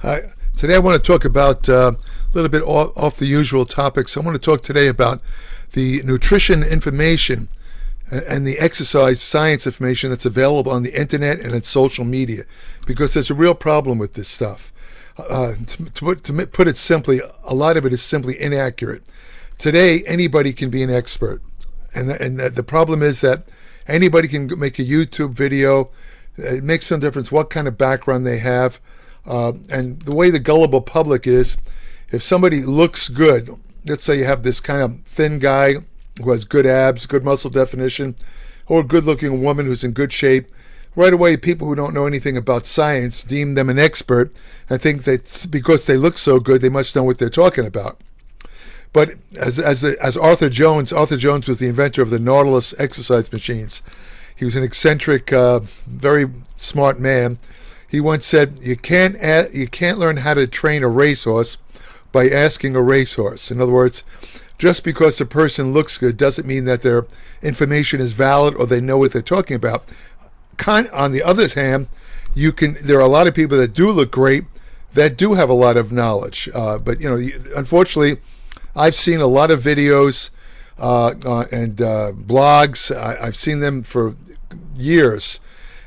Hi. Today I want to talk about a little bit off the usual topics. I want to talk today about the nutrition information and the exercise science information that's available on the internet and in social media, because there's a real problem with this stuff. To put it simply, a lot of it is simply inaccurate. Today, anybody can be an expert, and the problem is that anybody can make a YouTube video. It makes no difference what kind of background they have. And the way the gullible public is, if somebody looks good, let's say you have this kind of thin guy who has good abs, good muscle definition, or a good-looking woman who's in good shape, right away people who don't know anything about science deem them an expert and think that because they look so good, they must know what they're talking about. But as Arthur Jones was the inventor of the Nautilus exercise machines. He was an eccentric, very smart man. He once said, "You can't learn how to train a racehorse by asking a racehorse." In other words, just because a person looks good doesn't mean that their information is valid or they know what they're talking about. On the other hand, there are a lot of people that do look great that do have a lot of knowledge. But unfortunately, I've seen a lot of videos and blogs. I've seen them for years.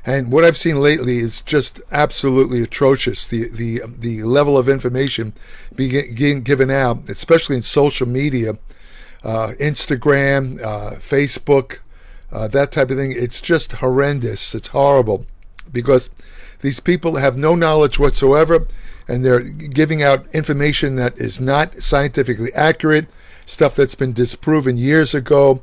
And what I've seen lately is just absolutely atrocious. The level of information being given out, especially in social media, Instagram, Facebook, that type of thing. It's just horrendous. It's horrible because these people have no knowledge whatsoever, and they're giving out information that is not scientifically accurate, stuff that's been disproven years ago.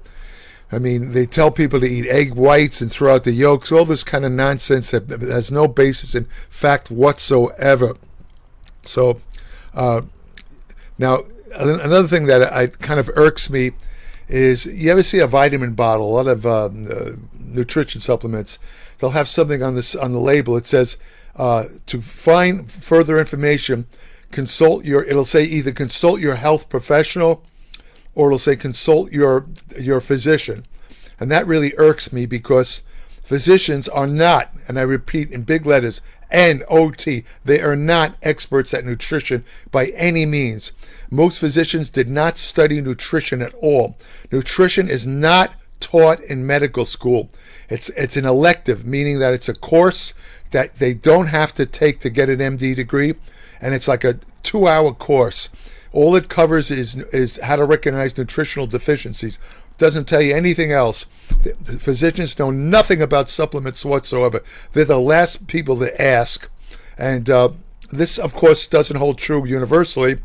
I mean, they tell people to eat egg whites and throw out the yolks, all this kind of nonsense that has no basis in fact whatsoever. So now, another thing that kind of irks me is, you ever see a vitamin bottle, a lot of nutrition supplements, they'll have something on the label. It says, to find further information, it'll say either consult your health professional, or it'll say consult your physician. And that really irks me, because physicians are not, and I repeat in big letters, N-O-T, they are not experts at nutrition by any means. Most physicians did not study nutrition at all. Nutrition is not taught in medical school. It's an elective, meaning that it's a course that they don't have to take to get an MD degree, and it's like a 2-hour course. All it covers is how to recognize nutritional deficiencies. It doesn't tell you anything else. The physicians know nothing about supplements whatsoever. They're the last people to ask. And this, of course, doesn't hold true universally.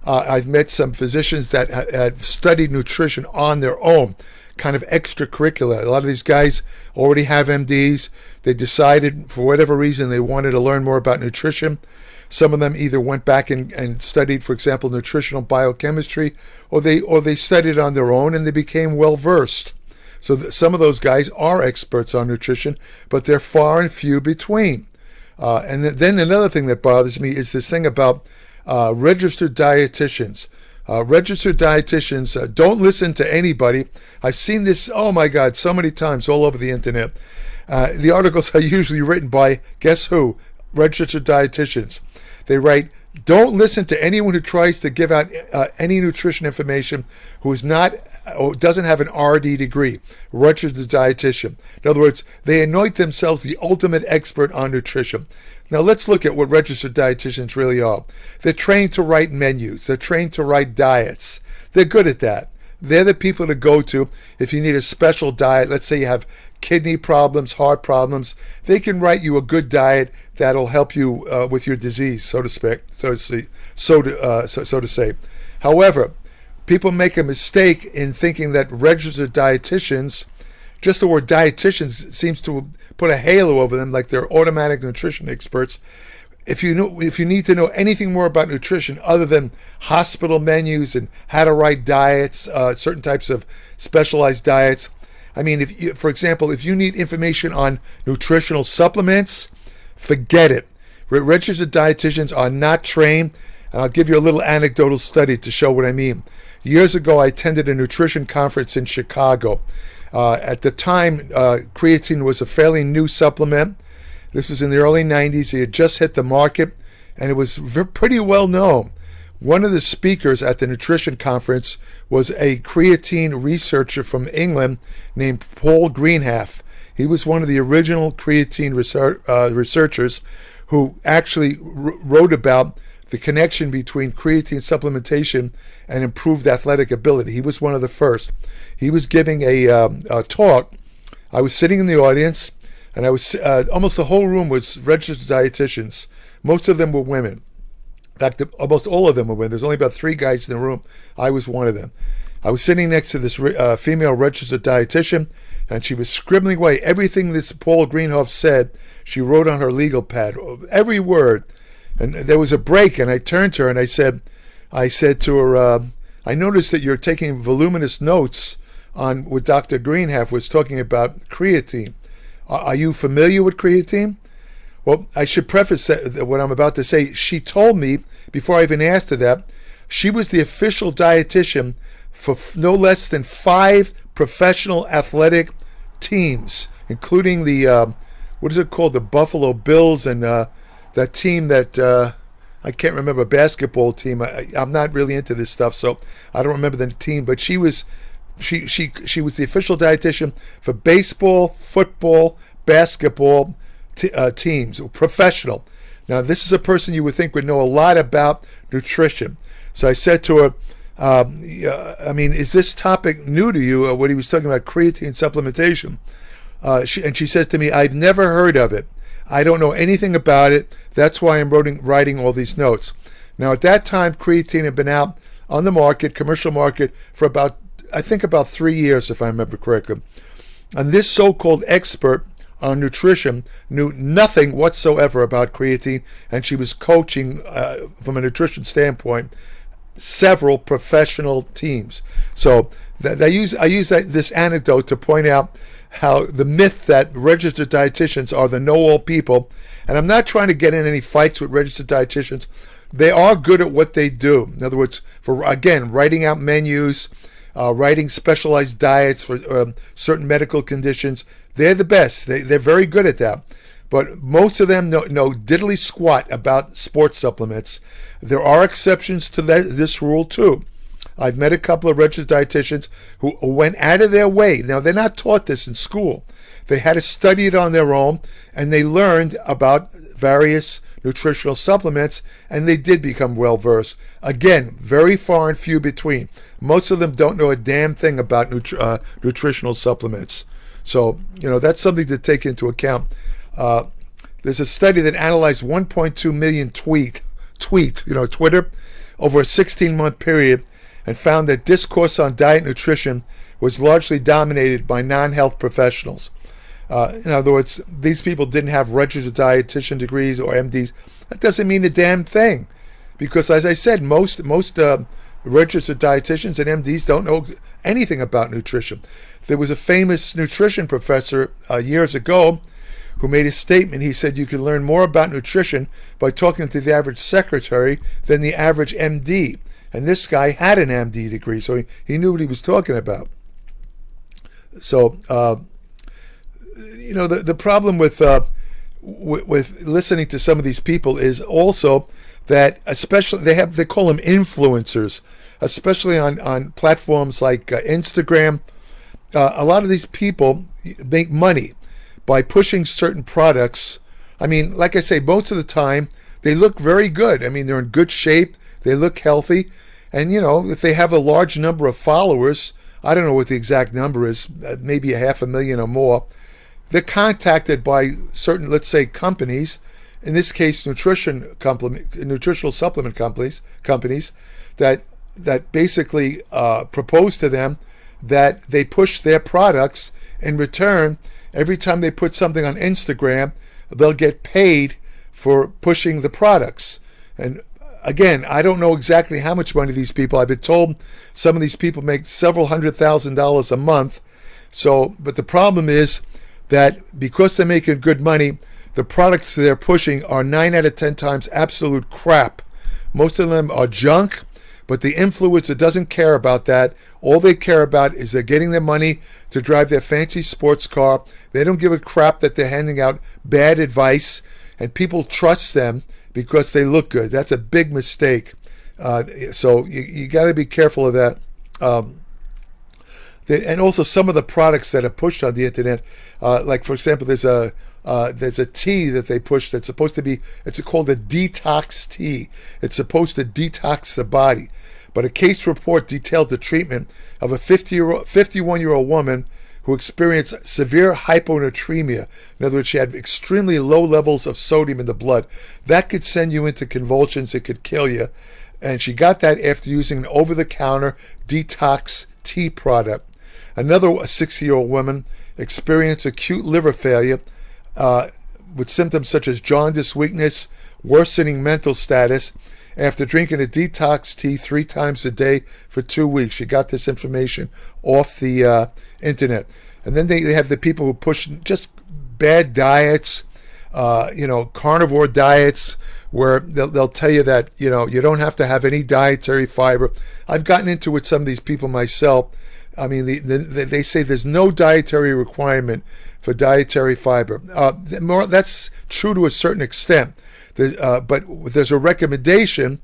I've met some physicians that have studied nutrition on their own, kind of extracurricular. A lot of these guys already have MDs. They decided, for whatever reason, they wanted to learn more about nutrition. Some of them either went back and studied, for example, nutritional biochemistry, or they studied on their own and they became well versed. So some of those guys are experts on nutrition, but they're far and few between. And then another thing that bothers me is this thing about registered dietitians. Registered dietitians don't listen to anybody. I've seen this, oh my God, so many times all over the internet. The articles are usually written by, guess who? Registered dietitians. They write, don't listen to anyone who tries to give out any nutrition information who is not or doesn't have an RD degree, registered dietitian. In other words, they anoint themselves the ultimate expert on nutrition. Now let's look at what registered dietitians really are. They're trained to write menus. They're trained to write diets. They're good at that. They're the people to go to if you need a special diet. Let's say you have kidney problems, heart problems. They can write you a good diet that'll help you with your disease, so to speak, so to say. However, people make a mistake in thinking that registered dietitians, just the word dietitians seems to put a halo over them, like they're automatic nutrition experts. If you need to know anything more about nutrition other than hospital menus and how to write diets, certain types of specialized diets. I mean, for example, if you need information on nutritional supplements, forget it. Registered dietitians are not trained, and I'll give you a little anecdotal study to show what I mean. Years ago, I attended a nutrition conference in Chicago. At the time, creatine was a fairly new supplement. This was in the early 90s. It had just hit the market. and it was pretty well known. One of the speakers at the nutrition conference was a creatine researcher from England named Paul Greenhalgh. He was one of the original creatine researchers who actually wrote about the connection between creatine supplementation and improved athletic ability. He was one of the first. He was giving a talk. I was sitting in the audience, and I was almost the whole room was registered dietitians. Most of them were women. In fact, almost all of them were women. There's only about 3 guys in the room. I was one of them. I was sitting next to this female registered dietitian, and she was scribbling away everything that Paul Greenhalgh said. She wrote on her legal pad, every word. And there was a break, and I turned to her and I said to her, I noticed that you're taking voluminous notes on what Dr. Greenhalgh was talking about creatine. Are you familiar with creatine? Well, I should preface what I'm about to say. She told me, before I even asked her that, she was the official dietitian for no less than 5 professional athletic teams, including the, what is it called, the Buffalo Bills, and that team that, I can't remember, a basketball team. I'm not really into this stuff, so I don't remember the team, but she was the official dietitian for baseball, football, basketball teams, professional. Now, this is a person you would think would know a lot about nutrition. So I said to her, is this topic new to you, what he was talking about, creatine supplementation? And she says to me, I've never heard of it. I don't know anything about it. That's why I'm writing all these notes. Now, at that time, creatine had been out on the market, commercial market, for about 3 years, if I remember correctly. And this so-called expert on nutrition knew nothing whatsoever about creatine, and she was coaching, from a nutrition standpoint, several professional teams. So I use this anecdote to point out how the myth that registered dietitians are the know-all people, and I'm not trying to get in any fights with registered dietitians. They are good at what they do. In other words, for, again, writing out menus, writing specialized diets for certain medical conditions. They're the best. They're very good at that. But most of them know diddly squat about sports supplements. There are exceptions to this rule too. I've met a couple of registered dietitians who went out of their way. Now, they're not taught this in school. They had to study it on their own, and they learned about various nutritional supplements, and they did become well-versed. Again, very far and few between. Most of them don't know a damn thing about nutritional supplements. So, that's something to take into account. There's a study that analyzed 1.2 million Twitter, over a 16-month period, and found that discourse on diet nutrition was largely dominated by non-health professionals. In other words, these people didn't have registered dietitian degrees or MDs. That doesn't mean a damn thing, because, as I said, most registered dietitians and MDs don't know anything about nutrition. There was a famous nutrition professor years ago who made a statement. He said you can learn more about nutrition by talking to the average secretary than the average MD. And this guy had an MD degree, so he knew what he was talking about. So, the problem with listening to some of these people is also that, especially they call them influencers, especially on platforms like Instagram. A lot of these people make money by pushing certain products. I mean, like I say, most of the time they look very good. I mean, they're in good shape. They look healthy. And, if they have a large number of followers, I don't know what the exact number is, maybe 500,000 or more, they're contacted by certain, let's say, companies, in this case, nutritional supplement companies that basically propose to them that they push their products. In return, every time they put something on Instagram, they'll get paid for pushing the products. And again, I don't know exactly how much money these people, I've been told some of these people make several $100,000 a month. So, but the problem is that because they're making good money, the products they're pushing are 9 out of 10 times absolute crap. Most of them are junk, but the influencer doesn't care about that. All they care about is they're getting their money to drive their fancy sports car. They don't give a crap that they're handing out bad advice, and people trust them because they look good. That's a big mistake. So you got to be careful of that. And also some of the products that are pushed on the internet, like for example, there's a tea that they push that's supposed to be, it's called a detox tea. It's supposed to detox the body. But a case report detailed the treatment of a 51-year-old woman who experienced severe hyponatremia. In other words, she had extremely low levels of sodium in the blood. That could send you into convulsions. It could kill you. And she got that after using an over-the-counter detox tea product. Another 60-year-old woman experienced acute liver failure with symptoms such as jaundice, weakness, worsening mental status after drinking a detox tea 3 times a day for 2 weeks. She got this information off the internet. And then they have the people who push just bad diets, carnivore diets, where they'll tell you that, you don't have to have any dietary fiber. I've gotten into with some of these people myself. I mean, they say there's no dietary requirement for dietary fiber. That's true to a certain extent. But there's a recommendation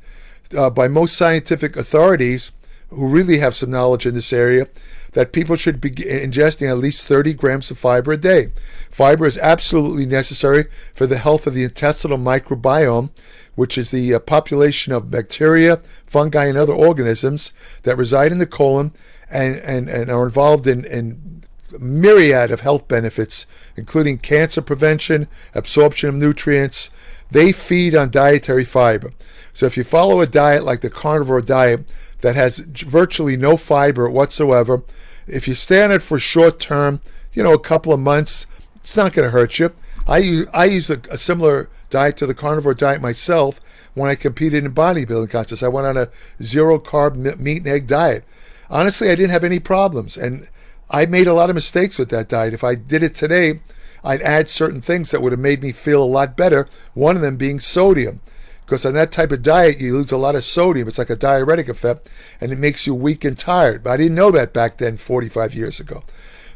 by most scientific authorities who really have some knowledge in this area that people should be ingesting at least 30 grams of fiber a day. Fiber is absolutely necessary for the health of the intestinal microbiome, which is the population of bacteria, fungi, and other organisms that reside in the colon and are involved in myriad of health benefits, including cancer prevention, absorption of nutrients. They feed on dietary fiber. So if you follow a diet like the carnivore diet that has virtually no fiber whatsoever, if you stay on it for short term, a couple of months, it's not going to hurt you. I use a similar diet to the carnivore diet myself when I competed in bodybuilding contests. I went on a zero-carb meat and egg diet. Honestly, I didn't have any problems, and I made a lot of mistakes with that diet. If I did it today, I'd add certain things that would have made me feel a lot better, one of them being sodium. Because on that type of diet, you lose a lot of sodium. It's like a diuretic effect, and it makes you weak and tired. But I didn't know that back then, 45 years ago.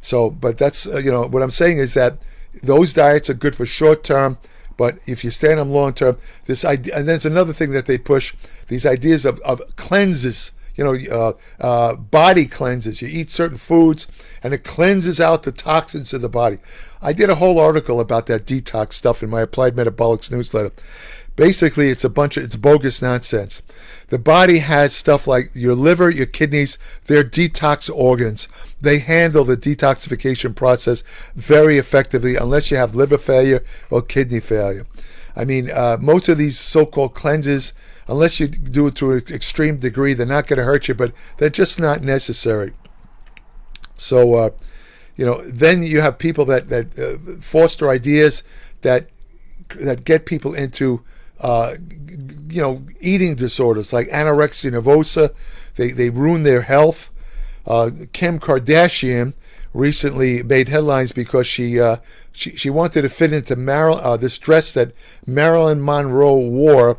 So, but that's, what I'm saying is that those diets are good for short term, but if you stay on them long term, this idea, and there's another thing that they push, these ideas of cleanses, body cleanses. You eat certain foods, and it cleanses out the toxins in the body. I did a whole article about that detox stuff in my Applied Metabolics newsletter. Basically, it's bogus nonsense. The body has stuff like your liver, your kidneys, they're detox organs. They handle the detoxification process very effectively unless you have liver failure or kidney failure. I mean, most of these so-called cleanses, unless you do it to an extreme degree, they're not going to hurt you, but they're just not necessary. So, then you have people that foster ideas that get people into eating disorders like anorexia nervosa. They ruin their health. Kim Kardashian recently made headlines because she wanted to fit into this dress that Marilyn Monroe wore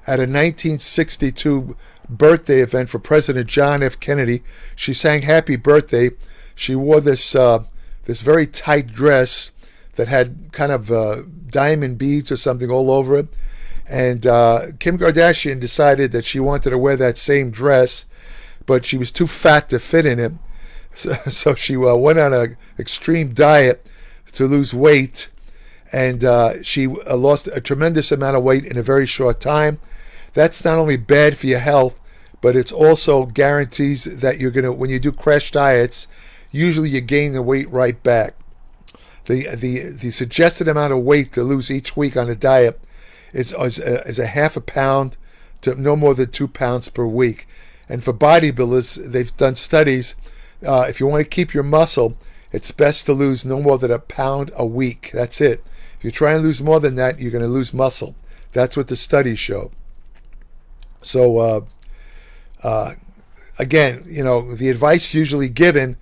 at a 1962 birthday event for President John F. Kennedy. She sang "Happy Birthday." She wore this very tight dress that had kind of diamond beads or something all over it. And Kim Kardashian decided that she wanted to wear that same dress, but she was too fat to fit in it. So she went on an extreme diet to lose weight, and she lost a tremendous amount of weight in a very short time. That's not only bad for your health, but it's also guarantees that you're going to, when you do crash diets, usually you gain the weight right back. The suggested amount of weight to lose each week on a diet is a half a pound to no more than 2 pounds per week. And for bodybuilders, they've done studies. If you want to keep your muscle, it's best to lose no more than 1 pound a week. That's it. If you try and lose more than that, you're going to lose muscle. That's what the studies show. So, again, the advice usually given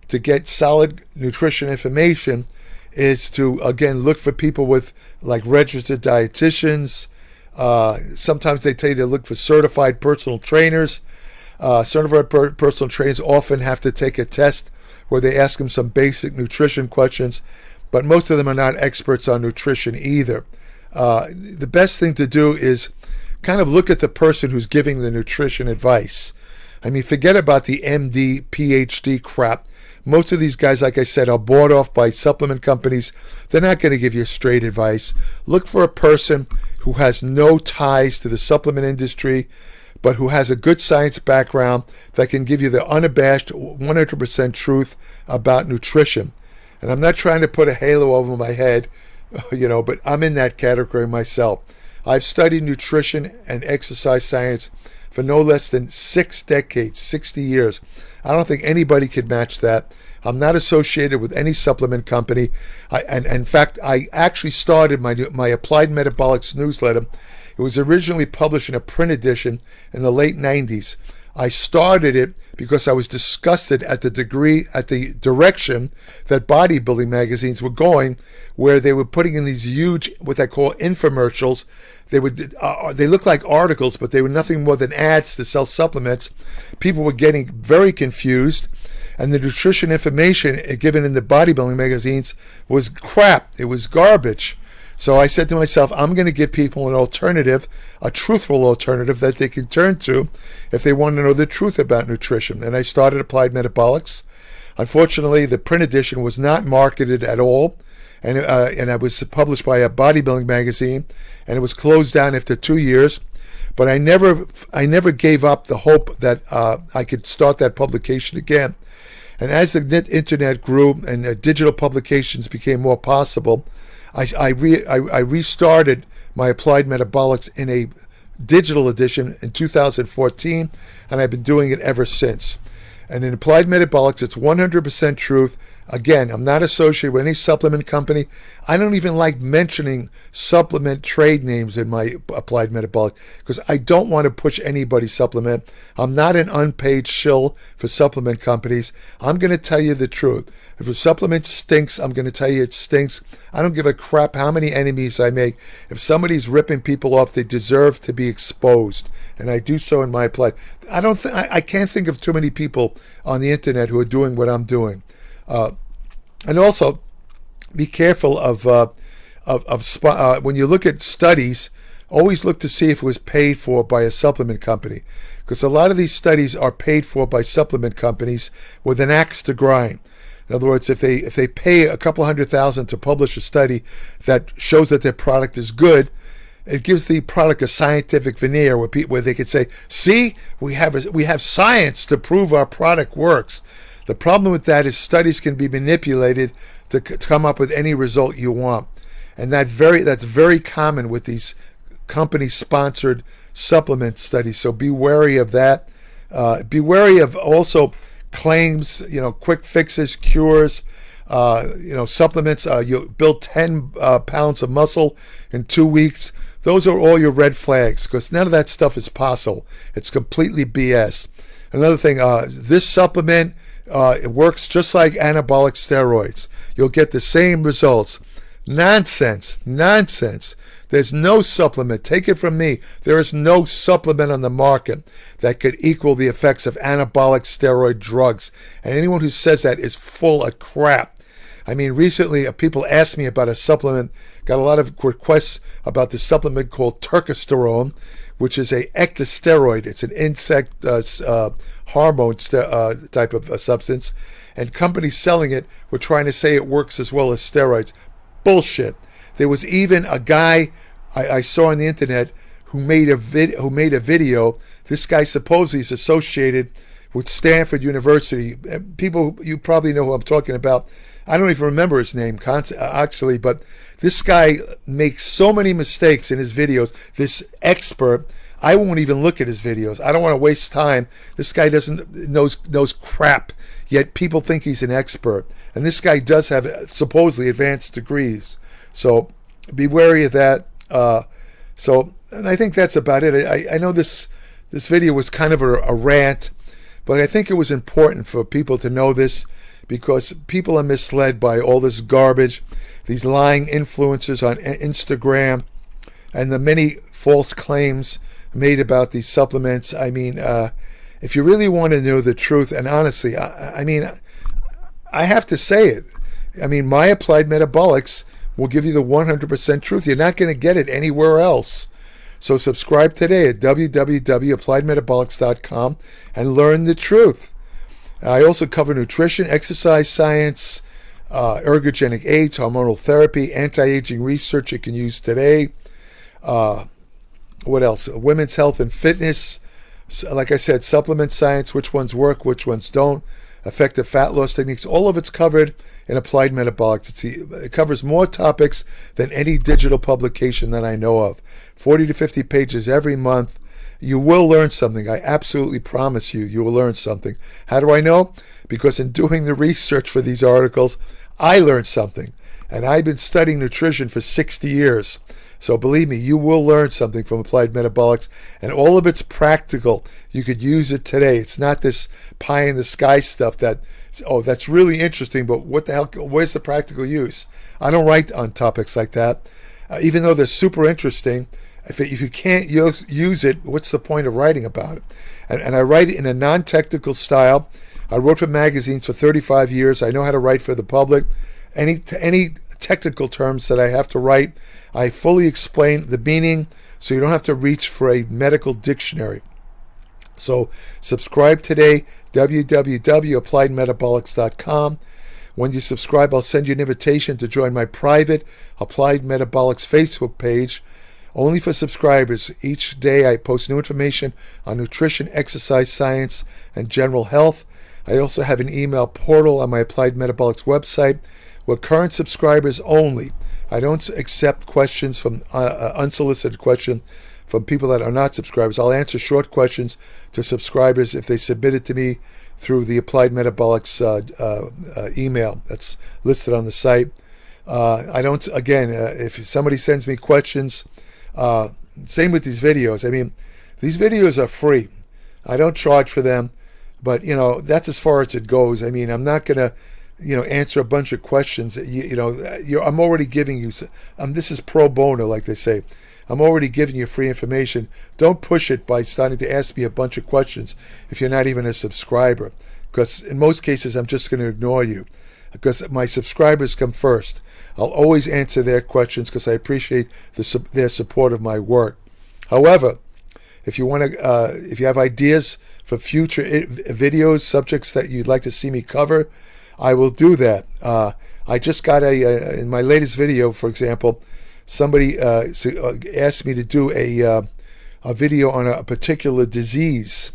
to get solid nutrition information is to, again, look for people with like registered dietitians. Sometimes they tell you to look for certified personal trainers. Certified personal trainers often have to take a test where they ask them some basic nutrition questions, but most of them are not experts on nutrition either. the best thing to do is kind of look at the person who's giving the nutrition advice. I mean, forget about the MD, PhD crap. Most of these guys, like I said, are bought off by supplement companies. They're not going to give you straight advice. Look for a person who has no ties to the supplement industry, but who has a good science background that can give you the unabashed 100% truth about nutrition. And I'm not trying to put a halo over my head, but I'm in that category myself. I've studied nutrition and exercise science for no less than 6 decades, 60 years. I don't think anybody could match that. I'm not associated with any supplement company. In fact, I actually started my Applied Metabolics newsletter. It was originally published in a print edition in the late 90s. I started it because I was disgusted at the direction that bodybuilding magazines were going, where they were putting in these huge, what they call infomercials. They looked like articles, but they were nothing more than ads to sell supplements. People were getting very confused, and the nutrition information given in the bodybuilding magazines was crap. It was garbage. So I said to myself, I'm going to give people an alternative, a truthful alternative that they can turn to if they want to know the truth about nutrition. And I started Applied Metabolics. Unfortunately, the print edition was not marketed at all, and it was published by a bodybuilding magazine, and it was closed down after 2 years. But I never gave up the hope that I could start that publication again. And as the internet grew and digital publications became more possible, I restarted my Applied Metabolics in a digital edition in 2014, and I've been doing it ever since. And in Applied Metabolics, it's 100% truth. Again, I'm not associated with any supplement company. I don't even like mentioning supplement trade names in my Applied Metabolic because I don't want to push anybody's supplement. I'm not an unpaid shill for supplement companies. I'm going to tell you the truth. If a supplement stinks, I'm going to tell you it stinks. I don't give a crap how many enemies I make. If somebody's ripping people off, they deserve to be exposed. And I do so in my Applied. I can't think of too many people on the internet who are doing what I'm doing. And also, be careful of when you look at studies, always look to see if it was paid for by a supplement company, because a lot of these studies are paid for by supplement companies with an axe to grind. In other words, if they pay a couple $100,000 to publish a study that shows that their product is good, it gives the product a scientific veneer where they could say, "See, we have science to prove our product works." The problem with that is studies can be manipulated to come up with any result you want, and that's very common with these company-sponsored supplement studies. So be wary of that. Be wary of also claims, quick fixes, cures. Supplements. You build 10 pounds of muscle in 2 weeks. Those are all your red flags, because none of that stuff is possible. It's completely BS. Another thing, this supplement, it works just like anabolic steroids. You'll get the same results. Nonsense. There's no supplement. Take it from me. There is no supplement on the market that could equal the effects of anabolic steroid drugs. And anyone who says that is full of crap. I mean, recently people asked me about a supplement, got a lot of requests about the supplement called turkesterone, which is a ectosteroid. It's an insect hormone type of substance. And companies selling it were trying to say it works as well as steroids. Bullshit. There was even a guy I saw on the internet who made a video. This guy supposedly is associated with Stanford University. People, you probably know who I'm talking about. I don't even remember his name actually, but this guy makes so many mistakes in his videos. This expert, I won't even look at his videos. I don't want to waste time. This guy knows crap, yet people think he's an expert. And this guy does have supposedly advanced degrees. So be wary of that. And I think that's about it. I know this video was kind of a rant, but I think it was important for people to know this, because people are misled by all this garbage, these lying influencers on Instagram, and the many false claims made about these supplements. I mean, if you really want to know the truth, and honestly, I have to say it. I mean, my Applied Metabolics will give you the 100% truth. You're not going to get it anywhere else. So subscribe today at www.appliedmetabolics.com and learn the truth. I also cover nutrition, exercise science, ergogenic aids, hormonal therapy, anti-aging research you can use today. What else? Women's health and fitness. Like I said, supplement science, which ones work, which ones don't. Effective fat loss techniques. All of it's covered in Applied Metabolics. It covers more topics than any digital publication that I know of. 40 to 50 pages every month. You will learn something. I absolutely promise you, you will learn something. How do I know? Because in doing the research for these articles, I learned something. And I've been studying nutrition for 60 years. So believe me, you will learn something from Applied Metabolics, and all of it's practical. You could use it today. It's not this pie in the sky stuff that, oh, that's really interesting, but what the hell, where's the practical use? I don't write on topics like that. Even though they're super interesting, if you can't use it, what's the point of writing about it? And I write in a non-technical style. I wrote for magazines for 35 years. I know how to write for the public. Any technical terms that I have to write, I fully explain the meaning, so you don't have to reach for a medical dictionary. So subscribe today, www.appliedmetabolics.com. When you subscribe, I'll send you an invitation to join my private Applied Metabolics Facebook page, only for subscribers. Each day I post new information on nutrition, exercise science, and general health. I also have an email portal on my Applied Metabolics website with current subscribers only. I don't accept questions from unsolicited questions from people that are not subscribers. I'll answer short questions to subscribers if they submit it to me through the Applied Metabolics email that's listed on the site. I don't, again, if somebody sends me questions, same with these videos. I mean, these videos are free. I don't charge for them, but, that's as far as it goes. I mean, I'm not going to, answer a bunch of questions. I'm already giving you, this is pro bono, like they say. I'm already giving you free information. Don't push it by starting to ask me a bunch of questions if you're not even a subscriber, because in most cases, I'm just going to ignore you, because my subscribers come first. I'll always answer their questions because I appreciate their support of my work. However, if you if you have ideas for future videos, subjects that you'd like to see me cover, I will do that. I just got in my latest video, for example, somebody asked me to do a video on a particular disease.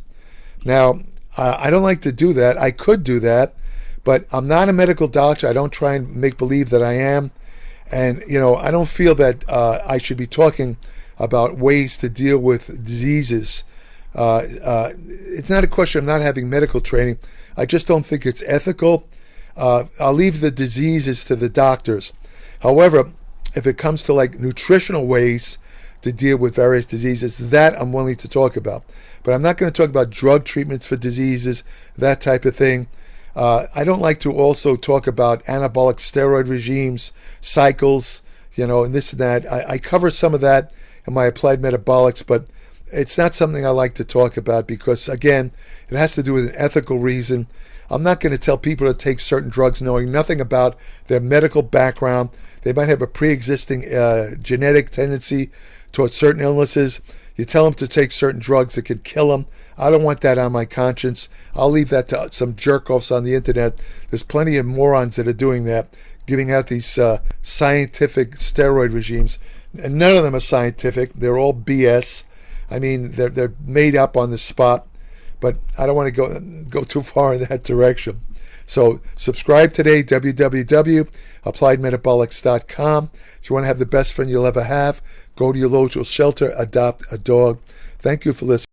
Now, I don't like to do that. I could do that, but I'm not a medical doctor. I don't try and make believe that I am. And, I don't feel that I should be talking about ways to deal with diseases. It's not a question of not having medical training. I just don't think it's ethical. I'll leave the diseases to the doctors. However, if it comes to like nutritional ways to deal with various diseases, that I'm willing to talk about. But I'm not going to talk about drug treatments for diseases, that type of thing. I don't like to also talk about anabolic steroid regimes, cycles, and this and that. I cover some of that in my Applied Metabolics, but it's not something I like to talk about because, again, it has to do with an ethical reason. I'm not going to tell people to take certain drugs knowing nothing about their medical background. They might have a pre-existing genetic tendency towards certain illnesses. You tell them to take certain drugs that could kill them. I don't want that on my conscience. I'll leave that to some jerk-offs on the internet. There's plenty of morons that are doing that, giving out these scientific steroid regimes. And none of them are scientific. They're all BS. I mean, they're made up on the spot. But I don't want to go too far in that direction. So subscribe today, www.appliedmetabolics.com. If you want to have the best friend you'll ever have, go to your local shelter, adopt a dog. Thank you for listening.